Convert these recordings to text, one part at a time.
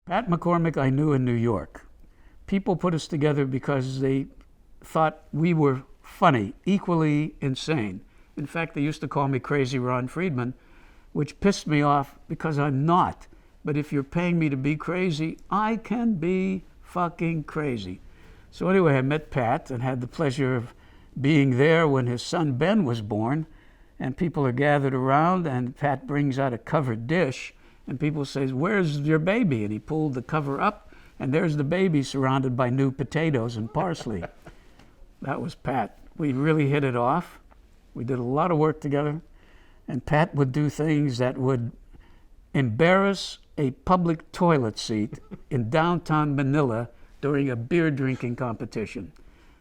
Pat McCormick I knew in New York. People put us together because they thought we were funny, equally insane. In fact, they used to call me Crazy Ron Friedman, which pissed me off because I'm not. But if you're paying me to be crazy, I can be fucking crazy. So anyway, I met Pat and had the pleasure of being there when his son Ben was born, and people are gathered around, and Pat brings out a covered dish, and people say, "Where's your baby?" And he pulled the cover up, and there's the baby surrounded by new potatoes and parsley. That was Pat. We really hit it off. We did a lot of work together, and Pat would do things that would embarrass a public toilet seat in downtown Manila during a beer drinking competition.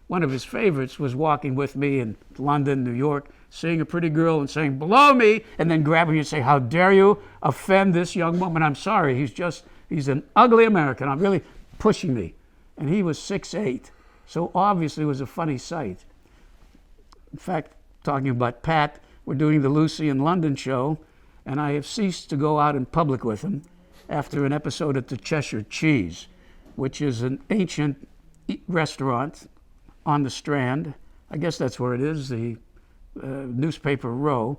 One of his favorites was walking with me in London, New York, seeing a pretty girl and saying, "Below me," and then grabbing you and say, "How dare you offend this young woman? I'm sorry, he's an ugly American. I'm really pushing me." And he was 6'8", so obviously it was a funny sight. In fact, talking about Pat, we're doing the Lucy in London show, and I have ceased to go out in public with him after an episode at the Cheshire Cheese, which is an ancient restaurant on the Strand. I guess that's where it is, the newspaper row,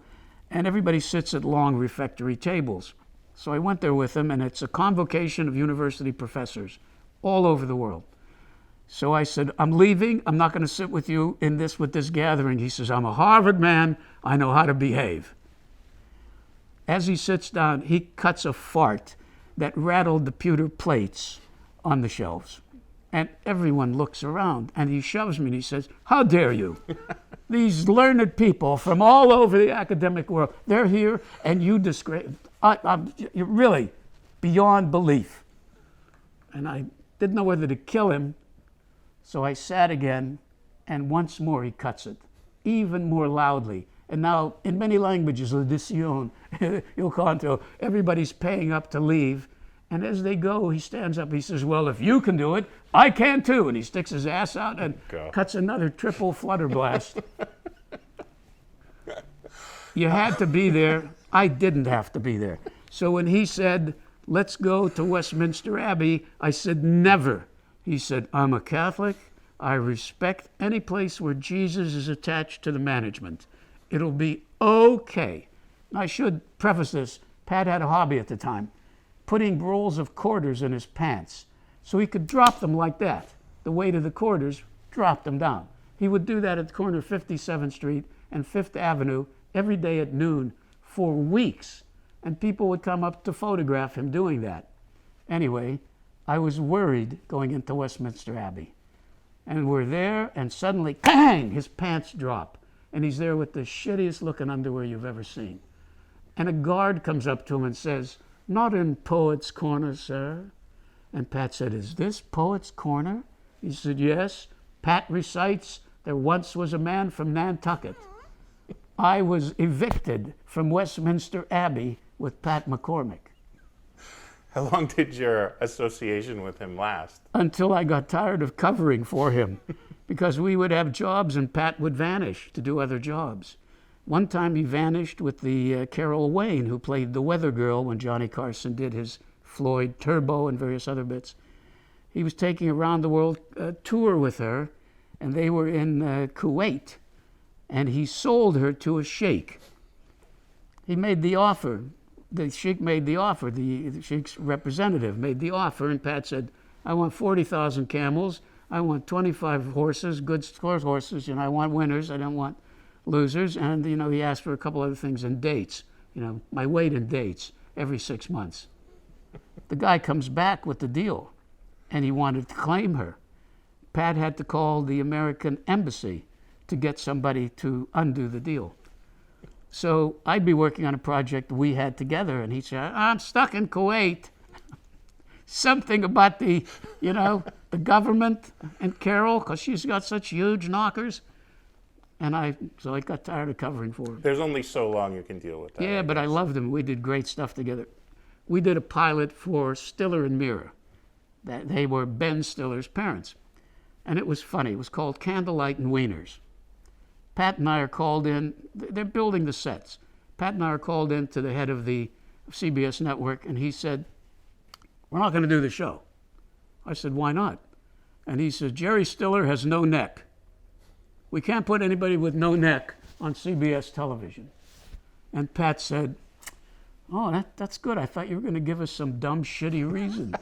and everybody sits at long refectory tables. So I went there with him, and it's a convocation of university professors all over the world. So I said, "I'm leaving. I'm not going to sit with you with this gathering." He says, "I'm a Harvard man. I know how to behave." As he sits down, he cuts a fart that rattled the pewter plates on the shelves. And everyone looks around, and he shoves me and he says, "How dare you? These learned people from all over the academic world, they're here, and you disgrace. You're really beyond belief." And I didn't know whether to kill him, so I sat again, and once more he cuts it, even more loudly. And now, in many languages, l'audition, il canto, everybody's paying up to leave. And as they go, he stands up, he says, "Well, if you can do it, I can too." And he sticks his ass out and cuts another triple flutter blast. You had to be there. I didn't have to be there. So when he said, "Let's go to Westminster Abbey," I said, "Never." He said, "I'm a Catholic. I respect any place where Jesus is attached to the management. It'll be okay." I should preface this. Pat had a hobby at the time, putting rolls of quarters in his pants so he could drop them like that. The weight of the quarters dropped them down. He would do that at the corner of 57th Street and 5th Avenue every day at noon for weeks, and people would come up to photograph him doing that. Anyway, I was worried going into Westminster Abbey. And we're there, and suddenly, bang, his pants drop, and he's there with the shittiest looking underwear you've ever seen. And a guard comes up to him and says, "Not in Poets' Corner, sir." And Pat said, "Is this Poets' Corner?" He said, "Yes." Pat recites, "There once was a man from Nantucket." I was evicted from Westminster Abbey with Pat McCormick. How long did your association with him last? Until I got tired of covering for him, because we would have jobs and Pat would vanish to do other jobs. One time he vanished with the Carol Wayne, who played the weather girl when Johnny Carson did his Floyd Turbo and various other bits. He was taking a round the world tour with her, and they were in Kuwait, and he sold her to a sheikh. He made the offer. The sheikh made the offer. The sheikh's representative made the offer, and Pat said, "I want 40,000 camels. I want 25 horses, good score horses. I want winners. I don't want losers." And he asked for a couple other things and dates. My weight and dates every 6 months. The guy comes back with the deal, and he wanted to claim her. Pat had to call the American embassy to get somebody to undo the deal. So I'd be working on a project we had together, and he'd say, "I'm stuck in Kuwait." Something about the government and Carol, because she's got such huge knockers. So I got tired of covering for him. There's only so long you can deal with that. Yeah, but I loved him. We did great stuff together. We did a pilot for Stiller and Meara. They were Ben Stiller's parents. And it was funny. It was called Candlelight and Wieners. Pat and I are called in. They're building the sets. Pat and I are called in to the head of the CBS network, and he said, we're not going to do the show. I said, why not? And he said, Jerry Stiller has no neck. We can't put anybody with no neck on CBS television. And Pat said, oh, that's good. I thought you were going to give us some dumb, shitty reason.